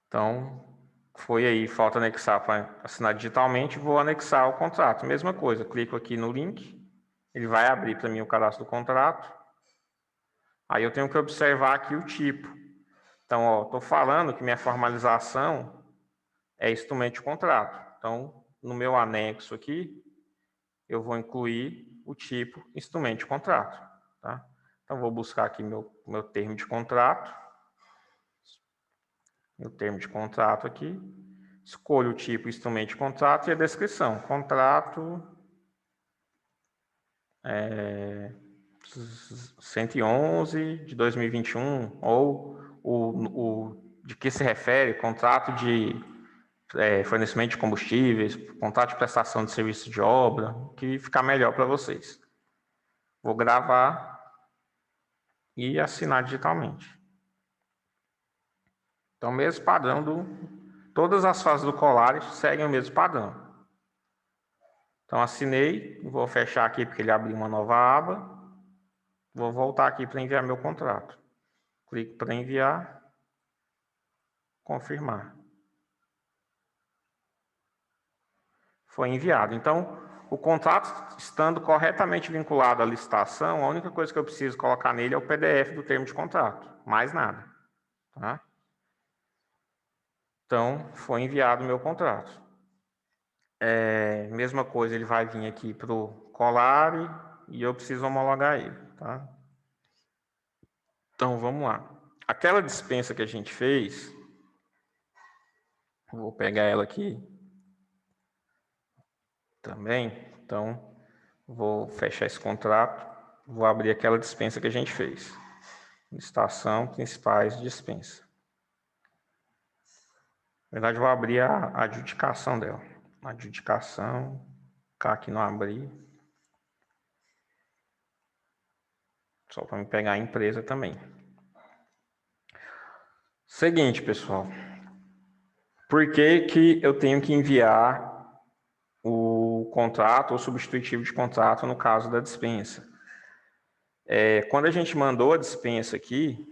Speaker 1: Então, foi aí, falta anexar para assinar digitalmente, vou anexar o contrato. Mesma coisa, clico aqui no link, ele vai abrir para mim o cadastro do contrato. Aí eu tenho que observar aqui o tipo. Então, estou falando que minha formalização é instrumento de contrato. Então, no meu anexo aqui, eu vou incluir o tipo instrumento de contrato. Tá? Então, vou buscar aqui meu termo de contrato. Meu termo de contrato aqui. Escolho o tipo instrumento de contrato e a descrição. Contrato 111 de 2021, ou de que se refere, contrato de fornecimento de combustíveis, contrato de prestação de serviço de obra, que ficar melhor para vocês. Vou gravar e assinar digitalmente. Então, mesmo padrão todas as fases do Colari seguem o mesmo padrão. Então, assinei, vou fechar aqui porque ele abriu uma nova aba. Vou voltar aqui para enviar meu contrato. Clico para enviar, confirmar. Foi enviado. Então, o contrato estando corretamente vinculado à licitação, a única coisa que eu preciso colocar nele é o PDF do termo de contrato. Mais nada. Tá? Então, foi enviado o meu contrato. Mesma coisa, ele vai vir aqui para o Colari e eu preciso homologar ele. Tá? Então, vamos lá. Aquela dispensa que a gente fez, vou pegar ela aqui também. Então, vou fechar esse contrato, vou abrir aquela dispensa que a gente fez. Licitação, principais, dispensa. Na verdade, vou abrir a adjudicação dela. Adjudicação, cá aqui não abri. Só para me pegar a empresa também. Seguinte, pessoal. Por que eu tenho que enviar o contrato ou substitutivo de contrato no caso da dispensa? Quando a gente mandou a dispensa aqui,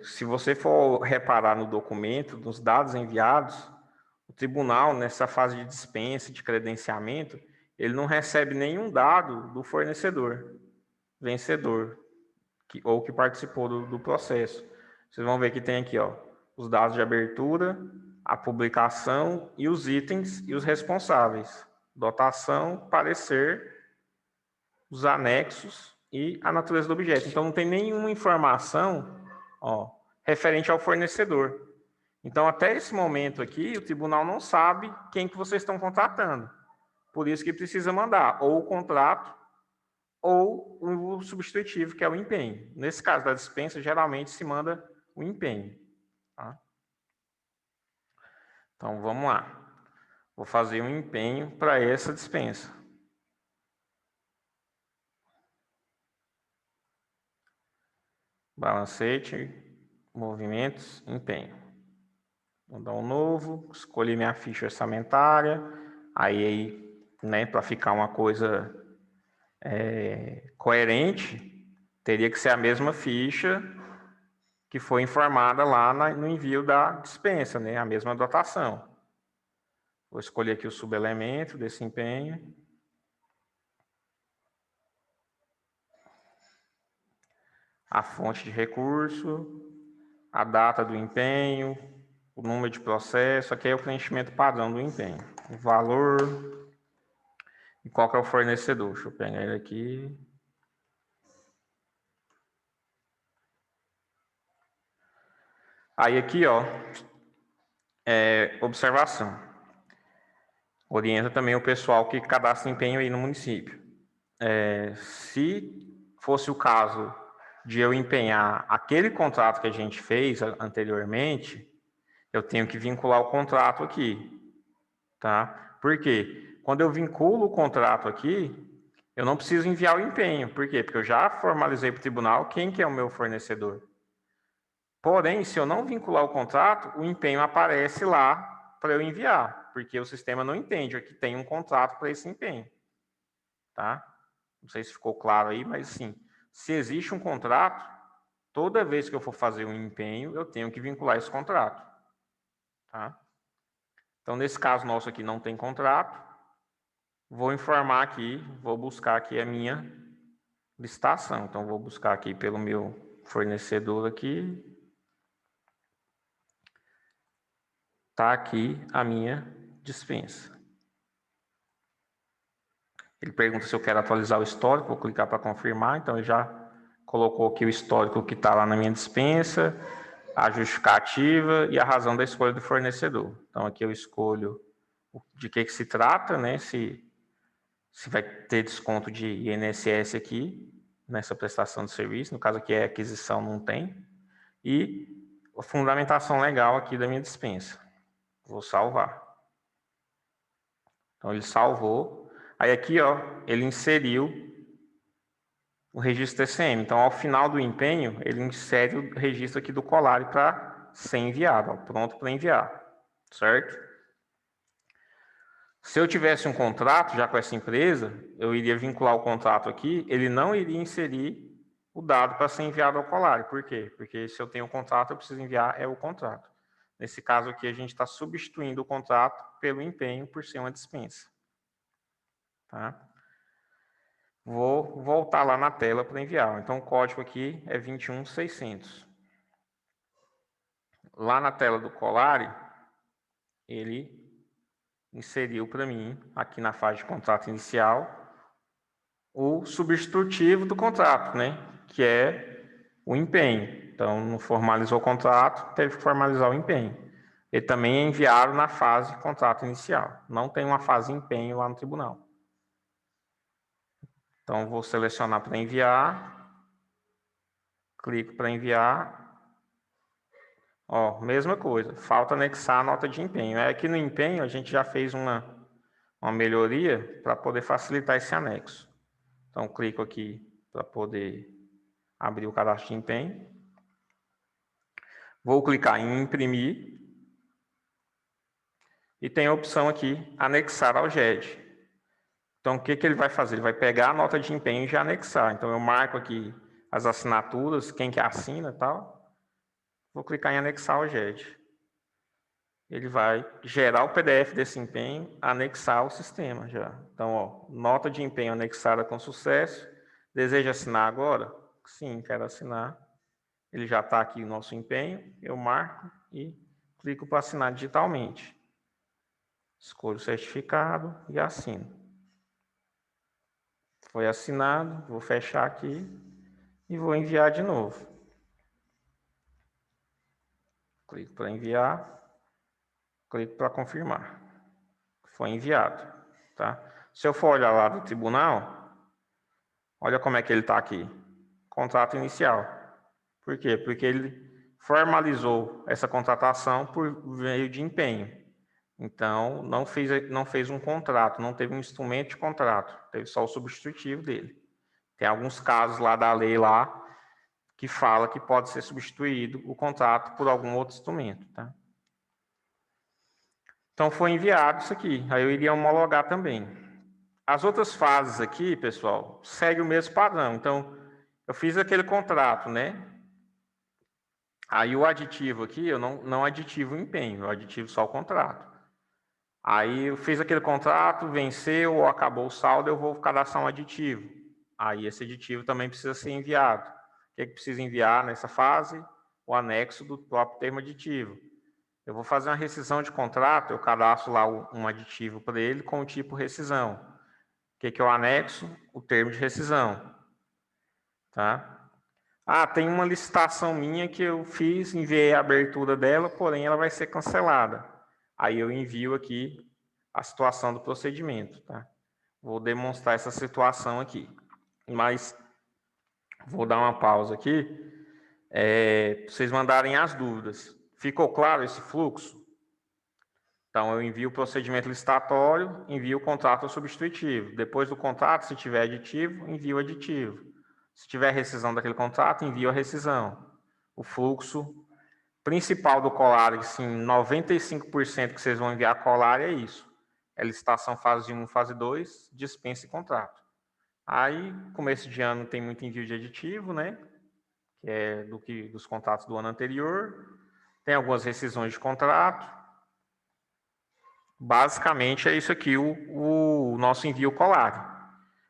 Speaker 1: se você for reparar no documento, nos dados enviados, o tribunal, nessa fase de dispensa, de credenciamento, ele não recebe nenhum dado do fornecedor, vencedor, ou que participou do processo. Vocês vão ver que tem aqui, os dados de abertura, a publicação e os itens e os responsáveis. Dotação, parecer, os anexos e a natureza do objeto. Então, não tem nenhuma informação referente ao fornecedor. Então, até esse momento aqui, o tribunal não sabe quem que vocês estão contratando. Por isso que precisa mandar ou o contrato ou o substitutivo, que é o empenho. Nesse caso da dispensa, geralmente se manda o empenho. Tá? Então, vamos lá. Vou fazer um empenho para essa dispensa. Balancete, movimentos, empenho. Vou dar um novo, escolhi minha ficha orçamentária, aí para ficar uma coisa coerente, teria que ser a mesma ficha que foi informada lá no envio da dispensa, a mesma dotação. Vou escolher aqui o subelemento desse empenho. A fonte de recurso, a data do empenho, o número de processo, aqui é o preenchimento padrão do empenho. O valor e qual que é o fornecedor. Deixa eu pegar ele aqui. Aí aqui, observação. Orienta também o pessoal que cadastra empenho aí no município. Se fosse o caso de eu empenhar aquele contrato que a gente fez anteriormente, eu tenho que vincular o contrato aqui, tá? Por quê? Quando eu vinculo o contrato aqui, eu não preciso enviar o empenho. Por quê? Porque eu já formalizei para o tribunal quem que é o meu fornecedor. Porém, se eu não vincular o contrato, o empenho aparece lá para eu enviar, porque o sistema não entende que tem um contrato para esse empenho, tá? Não sei se ficou claro aí, mas sim, se existe um contrato, toda vez que eu for fazer um empenho, eu tenho que vincular esse contrato, tá? Então, nesse caso nosso aqui não tem contrato, vou informar aqui, vou buscar aqui a minha licitação. Então, vou buscar aqui pelo meu fornecedor aqui. Tá aqui a minha dispensa. Ele pergunta se eu quero atualizar o histórico, vou clicar para confirmar, então ele já colocou aqui o histórico que está lá na minha dispensa, a justificativa e a razão da escolha do fornecedor. Então aqui eu escolho de que se trata, né? Se vai ter desconto de INSS aqui, nessa prestação de serviço, no caso aqui é aquisição, não tem, e a fundamentação legal aqui da minha dispensa. Vou salvar. Então ele salvou. Aí aqui, ó, ele inseriu o registro TCM. Então, ao final do empenho, ele insere o registro aqui do Colari para ser enviado, ó, pronto para enviar, certo? Se eu tivesse um contrato já com essa empresa, eu iria vincular o contrato aqui, ele não iria inserir o dado para ser enviado ao Colari. Por quê? Porque se eu tenho um contrato, eu preciso enviar o contrato. Nesse caso aqui, a gente está substituindo o contrato pelo empenho por ser uma dispensa. Tá? Vou voltar lá na tela para enviar. Então, o código aqui é 21600. Lá na tela do Colari, ele inseriu para mim, aqui na fase de contrato inicial, o substitutivo do contrato, né? Que é o empenho. Então, não formalizou o contrato, teve que formalizar o empenho. Ele também é enviado na fase de contrato inicial. Não tem uma fase de empenho lá no tribunal. Então, vou selecionar para enviar. Clico para enviar. Ó, mesma coisa, falta anexar a nota de empenho. Aqui no empenho a gente já fez uma melhoria para poder facilitar esse anexo. Então, clico aqui para poder abrir o cadastro de empenho. Vou clicar em imprimir. E tem a opção aqui, anexar ao GED. Então, o que ele vai fazer? Ele vai pegar a nota de empenho e já anexar. Então, eu marco aqui as assinaturas, quem que assina e tal. Vou clicar em anexar ao GED. Ele vai gerar o PDF desse empenho, anexar ao sistema já. Então, ó, nota de empenho anexada com sucesso. Deseja assinar agora? Sim, quero assinar. Ele já está aqui o nosso empenho. Eu marco e clico para assinar digitalmente. Escolho o certificado e assino. Foi assinado, vou fechar aqui e vou enviar de novo. Clico para enviar, clico para confirmar. Foi enviado, tá? Se eu for olhar lá do tribunal, olha como é que ele está aqui. Contrato inicial. Por quê? Porque ele formalizou essa contratação por meio de empenho. Então, não fez um contrato, não teve um instrumento de contrato, teve só o substitutivo dele. Tem alguns casos lá da lei lá que fala que pode ser substituído o contrato por algum outro instrumento, tá? Então, foi enviado isso aqui. Aí eu iria homologar também. As outras fases aqui, pessoal, segue o mesmo padrão. Então, eu fiz aquele contrato, né? Aí o aditivo aqui, eu não aditivo o empenho, eu aditivo só o contrato. Aí eu fiz aquele contrato, venceu ou acabou o saldo, eu vou cadastrar um aditivo. Aí esse aditivo também precisa ser enviado. O que é que precisa enviar nessa fase? O anexo do próprio termo aditivo. Eu vou fazer uma rescisão de contrato, eu cadastro lá um aditivo para ele com o tipo rescisão. O que é o anexo? O termo de rescisão. Tá? Ah, tem uma licitação minha que eu fiz, enviei a abertura dela, porém ela vai ser cancelada. Aí eu envio aqui a situação do procedimento. Tá? Vou demonstrar essa situação aqui. Mas Vou dar uma pausa aqui, para vocês mandarem as dúvidas. Ficou claro esse fluxo? Então, eu envio o procedimento licitatório, envio o contrato substitutivo. Depois do contrato, se tiver aditivo, envio o aditivo. Se tiver rescisão daquele contrato, envio a rescisão. O fluxo principal do Colari, sim, 95% que vocês vão enviar Colari é isso. É licitação fase 1, fase 2, dispensa e contrato. Aí, começo de ano tem muito envio de aditivo, né? Que é dos contratos do ano anterior. Tem algumas rescisões de contrato. Basicamente é isso aqui o nosso envio Colari.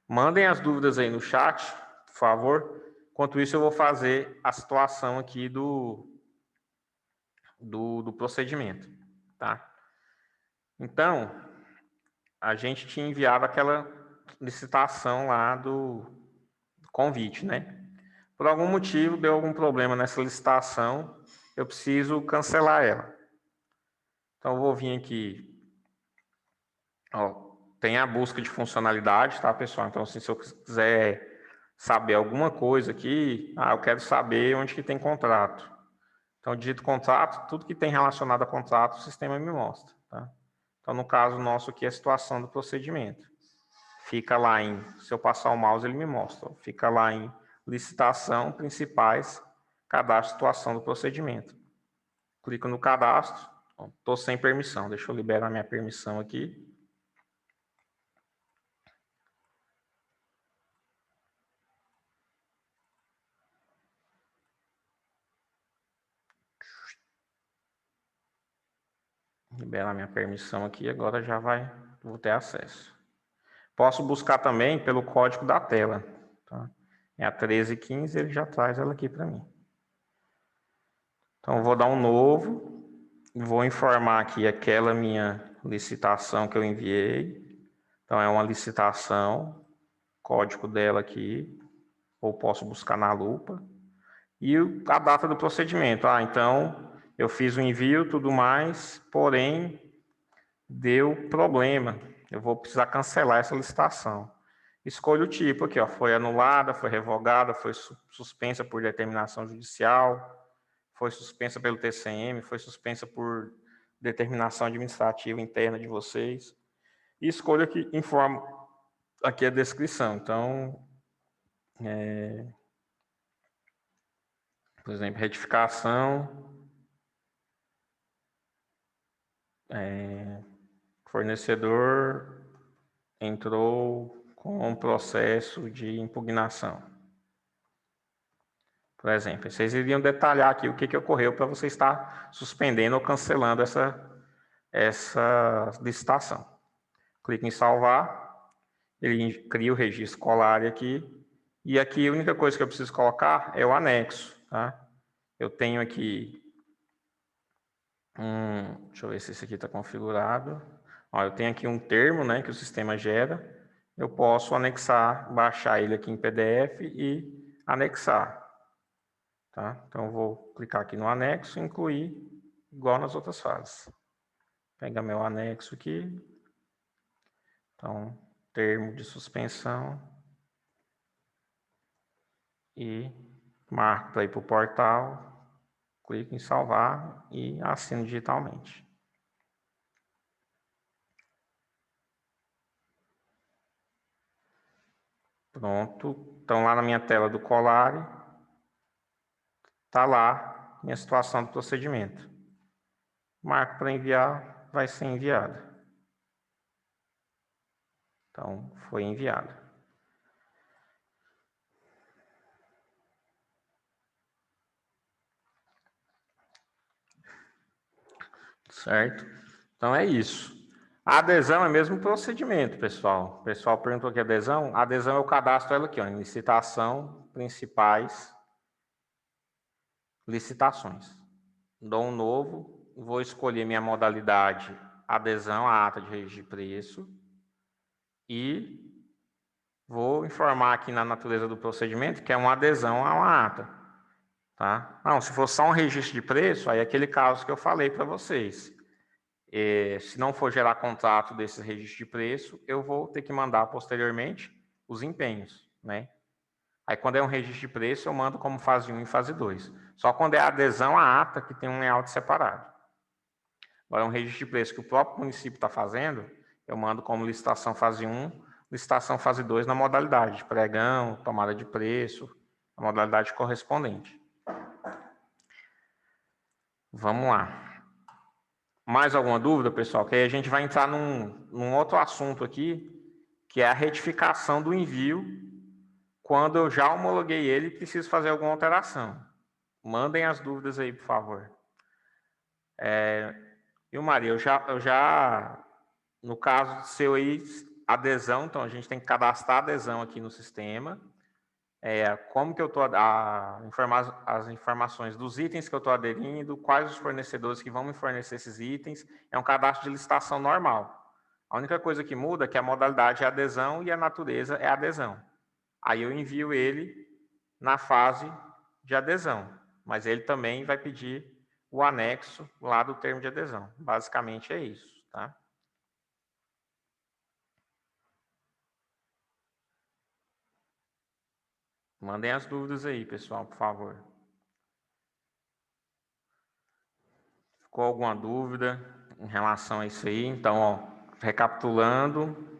Speaker 1: Mandem as dúvidas aí no chat, por favor. Enquanto isso, eu vou fazer a situação aqui do procedimento, tá? Então, a gente tinha enviado aquela licitação lá do convite, né? Por algum motivo, deu algum problema nessa licitação, eu preciso cancelar ela. Então, eu vou vir aqui, ó, tem a busca de funcionalidade, tá, pessoal? Então, assim, se eu quiser saber alguma coisa aqui, eu quero saber onde que tem contrato. Então, eu digito contrato, tudo que tem relacionado a contrato, o sistema me mostra, tá? Então, no caso nosso aqui, é a situação do procedimento. Fica lá em, se eu passar o mouse, ele me mostra. Fica lá em licitação, principais, cadastro, situação do procedimento. Clico no cadastro, estou sem permissão, deixa eu liberar minha permissão aqui. Liberar minha permissão aqui, agora já vou ter acesso. Posso buscar também pelo código da tela, tá? É a 1315, ele já traz ela aqui para mim. Então, eu vou dar um novo, vou informar aqui aquela minha licitação que eu enviei. Então, é uma licitação, código dela aqui, ou posso buscar na lupa. E a data do procedimento. Então, eu fiz o envio, tudo mais, porém, deu problema. Eu vou precisar cancelar essa licitação. Escolho o tipo aqui, ó, foi anulada, foi revogada, foi suspensa por determinação judicial, foi suspensa pelo TCM, foi suspensa por determinação administrativa interna de vocês. E escolho aqui, informo aqui a descrição. Então, por exemplo, retificação, fornecedor entrou com um processo de impugnação. Por exemplo, vocês iriam detalhar aqui o que ocorreu para você estar suspendendo ou cancelando essa licitação. Clique em salvar, ele cria o registro Colari aqui, e aqui a única coisa que eu preciso colocar é o anexo, tá? Eu tenho aqui deixa eu ver se esse aqui está configurado. Ó, eu tenho aqui um termo, né, que o sistema gera. Eu posso anexar, baixar ele aqui em PDF e anexar. Tá? Então, eu vou clicar aqui no anexo e incluir igual nas outras fases. Pega meu anexo aqui. Então, termo de suspensão. E marco para ir para o portal. Clico em salvar e assino digitalmente. Pronto. Então, lá na minha tela do Colari, está lá minha situação do procedimento. Marco para enviar, vai ser enviado. Então, foi enviado. Certo? Então, é isso. A adesão é mesmo procedimento, pessoal. O pessoal perguntou que adesão. A adesão eu cadastro ela aqui, ó, em licitação, principais, licitações. Dou um novo, vou escolher minha modalidade adesão à ata de registro de preço e vou informar aqui na natureza do procedimento que é uma adesão a uma ata. Tá? Não, se for só um registro de preço, aí é aquele caso que eu falei para vocês. Se não for gerar contrato desse registro de preço, eu vou ter que mandar posteriormente os empenhos, né? Aí, quando é um registro de preço, eu mando como fase 1 e fase 2. Só quando é adesão à ata que tem um layout separado. Agora, um registro de preço que o próprio município está fazendo, eu mando como licitação fase 1, licitação fase 2 na modalidade de pregão, tomada de preço, a modalidade correspondente. Vamos lá. Mais alguma dúvida, pessoal? Que aí a gente vai entrar num outro assunto aqui, que é a retificação do envio, quando eu já homologuei ele e preciso fazer alguma alteração. Mandem as dúvidas aí, por favor. E Maria, eu já, no caso seu aí, adesão, então a gente tem que cadastrar adesão aqui no sistema. Como que eu estou as informações dos itens que eu estou aderindo, quais os fornecedores que vão me fornecer esses itens. É um cadastro de licitação normal. A única coisa que muda é que a modalidade é adesão e a natureza é adesão. Aí eu envio ele na fase de adesão, mas ele também vai pedir o anexo lá do termo de adesão. Basicamente é isso, tá? Mandem as dúvidas aí, pessoal, por favor. Ficou alguma dúvida em relação a isso aí? Então, ó, recapitulando,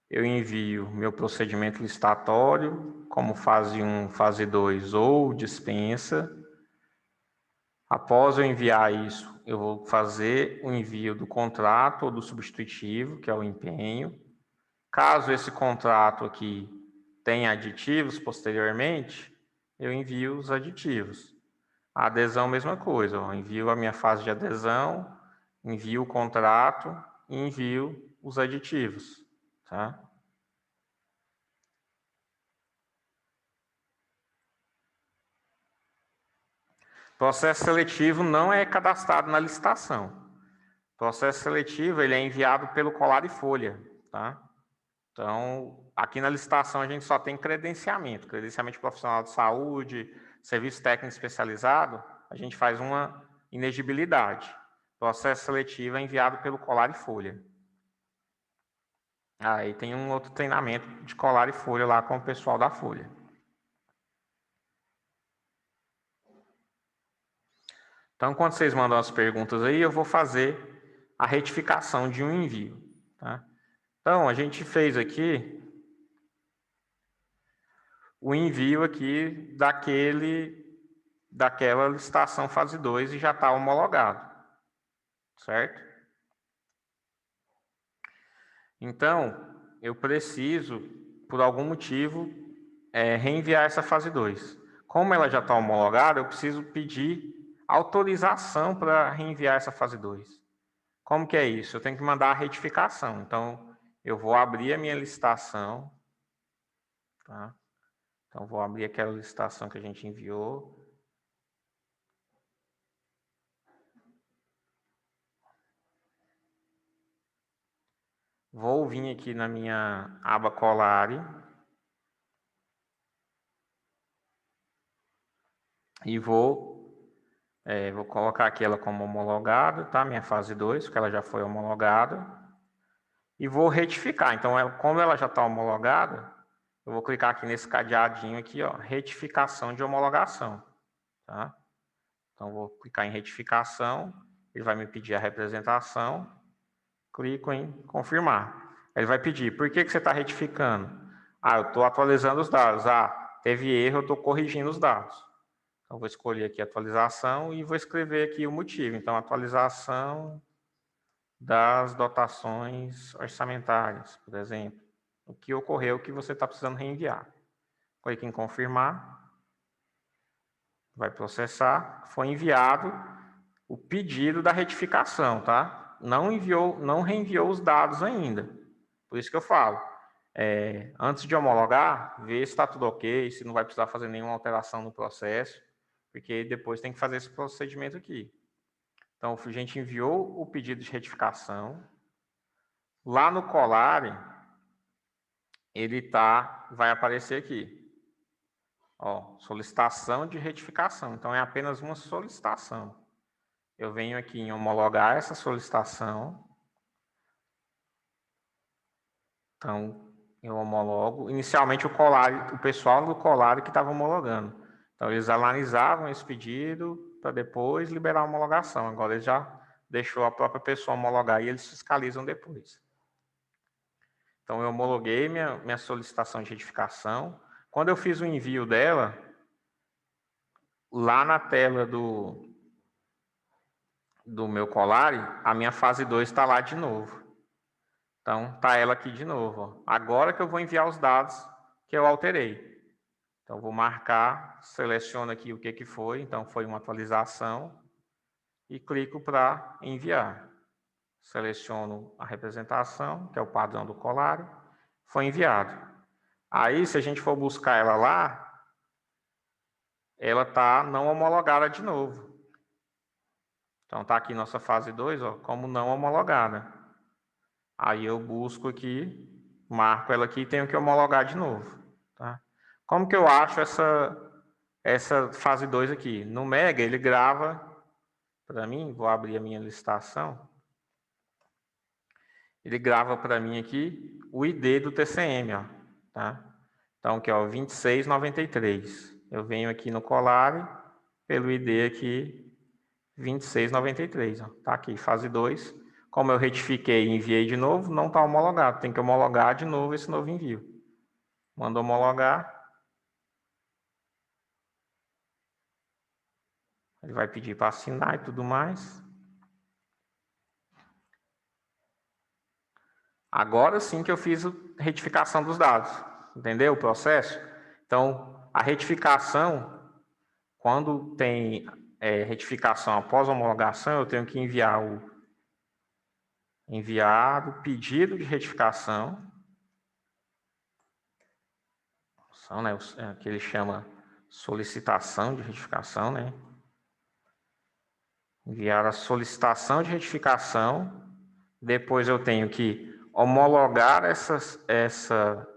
Speaker 1: eu envio meu procedimento licitatório como fase 1, fase 2 ou dispensa. Após eu enviar isso, eu vou fazer o envio do contrato ou do substitutivo, que é o empenho. Caso esse contrato aqui tenha aditivos posteriormente, eu envio os aditivos. A adesão, mesma coisa. Eu envio a minha fase de adesão, envio o contrato e envio os aditivos. Tá? Processo seletivo não é cadastrado na licitação. Processo seletivo ele é enviado pelo colar e folha. Tá? Então, aqui na licitação a gente só tem credenciamento profissional de saúde, serviço técnico especializado, a gente faz uma inegibilidade. Processo seletivo é enviado pelo colar e folha. Aí tem um outro treinamento de colar e folha lá com o pessoal da folha. Então, quando vocês mandam as perguntas aí, eu vou fazer a retificação de um envio. Tá? Então, a gente fez aqui o envio aqui daquela licitação fase 2 e já está homologado. Certo? Então, eu preciso, por algum motivo, reenviar essa fase 2. Como ela já está homologada, eu preciso pedir autorização para reenviar essa fase 2. Como que é isso? Eu tenho que mandar a retificação. Então, eu vou abrir a minha licitação. Tá? Então, vou abrir aquela licitação que a gente enviou. Vou vir aqui na minha aba Colare. E vou colocar aqui ela como homologada, tá? Minha fase 2, porque ela já foi homologada. E vou retificar. Então, como ela já está homologada, eu vou clicar aqui nesse cadeadinho aqui, ó, retificação de homologação. Tá? Então, vou clicar em retificação, ele vai me pedir a representação, clico em confirmar. Ele vai pedir, por que você está retificando? Eu estou atualizando os dados. Teve erro, eu estou corrigindo os dados. Então, vou escolher aqui atualização e vou escrever aqui o motivo. Então, atualização das dotações orçamentárias, por exemplo. O que ocorreu que você está precisando reenviar. Clique em confirmar. Vai processar. Foi enviado o pedido da retificação, tá? Não reenviou os dados ainda. Por isso que eu falo. Antes de homologar, ver se está tudo ok, se não vai precisar fazer nenhuma alteração no processo, porque depois tem que fazer esse procedimento aqui. Então, a gente enviou o pedido de retificação. Lá no Colare, vai aparecer aqui. Ó, solicitação de retificação. Então, é apenas uma solicitação. Eu venho aqui em homologar essa solicitação. Então, eu homologo. Inicialmente o pessoal do Colari que estava homologando. Então eles analisavam esse pedido para depois liberar a homologação. Agora ele já deixou a própria pessoa homologar e eles fiscalizam depois. Então eu homologuei minha solicitação de retificação. Quando eu fiz o envio dela, lá na tela do meu Colari, a minha fase 2 está lá de novo. Então, está ela aqui de novo. Ó. Agora que eu vou enviar os dados que eu alterei. Então, vou marcar, seleciono aqui o que foi. Então, foi uma atualização. E clico para enviar. Seleciono a representação, que é o padrão do Colari. Foi enviado. Aí, se a gente for buscar ela lá, ela está não homologada de novo. Então, está aqui nossa fase 2, ó, como não homologada. Aí eu busco aqui, marco ela aqui e tenho que homologar de novo. Tá? Como que eu acho essa fase 2 aqui? No Mega, ele grava para mim, vou abrir a minha licitação. Ele grava para mim aqui o ID do TCM. Ó, tá? Então, aqui, ó, 2693. Eu venho aqui no Colari, pelo ID aqui, 2693. Está aqui, fase 2. Como eu retifiquei e enviei de novo, não está homologado. Tem que homologar de novo esse novo envio. Manda homologar. Ele vai pedir para assinar e tudo mais. Agora sim que eu fiz a retificação dos dados. Entendeu o processo? Então, a retificação, quando tem retificação após homologação, eu tenho que enviar o pedido de retificação, né, que ele chama solicitação de retificação, né? Enviar a solicitação de retificação, depois eu tenho que homologar essa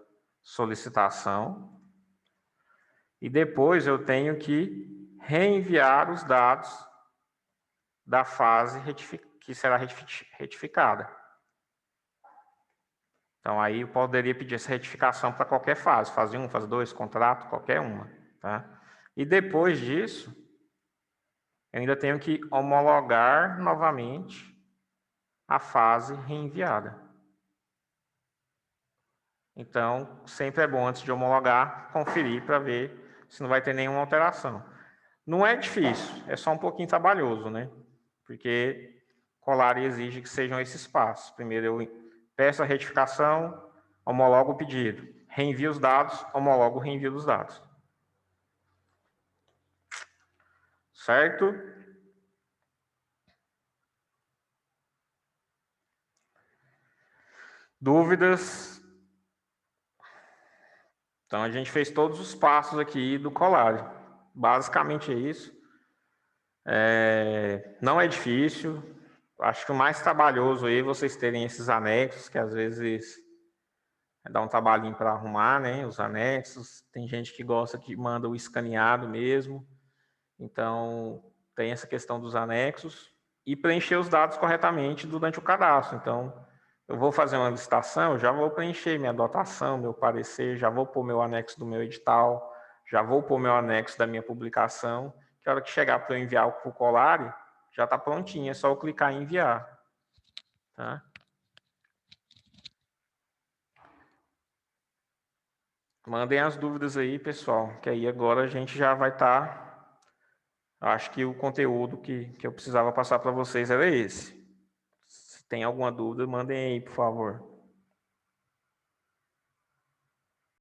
Speaker 1: solicitação e depois eu tenho que reenviar os dados da fase que será retificada. Então, aí eu poderia pedir essa retificação para qualquer fase 1, fase 2, contrato, qualquer uma. Tá? E depois disso, eu ainda tenho que homologar novamente a fase reenviada. Então, sempre é bom, antes de homologar, conferir para ver se não vai ter nenhuma alteração. Não é difícil, é só um pouquinho trabalhoso, né? Porque Colari exige que sejam esses passos. Primeiro eu peço a retificação, homologo o pedido. Reenvio os dados, homologo o reenvio dos dados. Certo? Dúvidas? Então, a gente fez todos os passos aqui do Colari. Basicamente é isso. Não é difícil. Acho que o mais trabalhoso aí é vocês terem esses anexos, que às vezes dá um trabalhinho para arrumar, né? Os anexos. Tem gente que gosta que manda o escaneado mesmo. Então, tem essa questão dos anexos e preencher os dados corretamente durante o cadastro. Então, eu vou fazer uma licitação, já vou preencher minha dotação, meu parecer, já vou pôr meu anexo do meu edital, já vou pôr meu anexo da minha publicação, que a hora que chegar para eu enviar para o Colari, já está prontinho, é só eu clicar em enviar. Tá? Mandem as dúvidas aí, pessoal, que aí agora a gente já vai estar... Acho que o conteúdo que eu precisava passar para vocês era esse. Se tem alguma dúvida, mandem aí, por favor.